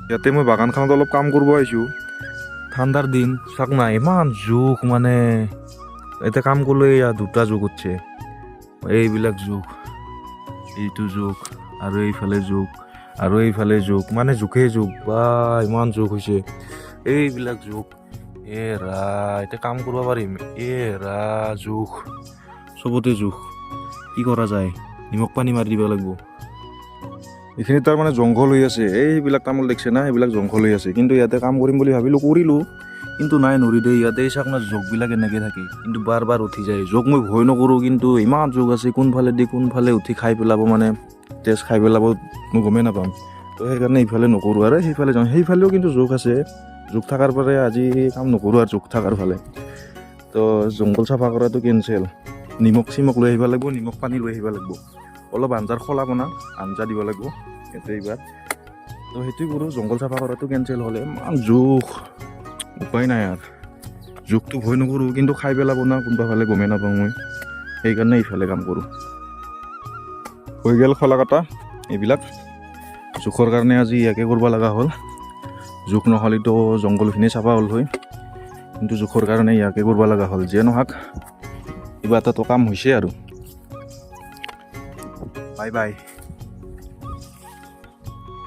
ইয়াতে মই বাগানখনত অলপ কাম কৰিব আহিছোঁ। ঠাণ্ডাৰ দিন চাওক না, ইমান জোক মানে এতিয়া কাম কৰিলে দুটা জোক উঠছে। এইবিলাক জোক, এইটো জোক আৰু এইফালে জোক আৰু এইফালে জোক, মানে জোকেই জোক বা ইমান জোক হৈছে। এইবিলাক জোক ৰা এতিয়া কাম কৰিব পাৰিম। ৰা জোক চবতে জোক, কি কৰা যায়? নিমখ পানী মাৰি দিব লাগিব। এইখিনি তাৰ মানে জংঘল হৈ আছে, এইবিলাক তামোল দেখিছে না, এইবিলাক জংঘল হৈ আছে। কিন্তু ইয়াতে কাম কৰিম বুলি ভাবিলোঁ, কৰিলোঁ, কিন্তু নাই নৰি দেই। ইয়াতে চাওক না জোকবিলাক এনেকৈ থাকে, কিন্তু বাৰ বাৰ উঠি যায়। জোক মই ভয় নকৰোঁ, কিন্তু ইমান জোক আছে, কোনফালে উঠি খাই পেলাব, মানে তেজ খাই পেলাব, মই গমেই নাপাম। তো সেইকাৰণে ইফালে নকৰোঁ আৰু সেইফালে যাওঁ। সেইফালেও কিন্তু জোক আছে, জোক থকাৰ পৰা আজি কাম নকৰোঁ আৰু জোক থকাৰ ফালে। তো জংঘল চাফা কৰাটো কেঞ্চেল। নিমখ চিমখ লৈ আহিব লাগিব, নিমখ পানী লৈ আহিব লাগিব, অলপ আঞ্জাৰ খলা বনা আঞ্জা দিব লাগিব ইয়াতে এইবাৰ। তো সেইটোৱে কৰোঁ, জংঘল চাফা কৰাটো কেঞ্চেল হ'লে। ইমান জোক, উপায় নাই আৰু। জোকটো ভয় নকৰোঁ, কিন্তু খাই পেলাব না কোনোবা ফালে, গমেই নাপাওঁ মই। সেইকাৰণে ইফালে কাম কৰোঁ। হৈ গ'ল খলা কটা এইবিলাক। জোখৰ কাৰণে আজি ইয়াকে কৰিব লগা হ'ল। জোক নহ'লেতো জংঘলখিনি চাফা হ'ল হয়, কিন্তু জোখৰ কাৰণে ইয়াকে কৰিব লগা হ'ল। যিয়ে নহওক কিবা এটাতো কাম হৈছে আৰু। Bye bye.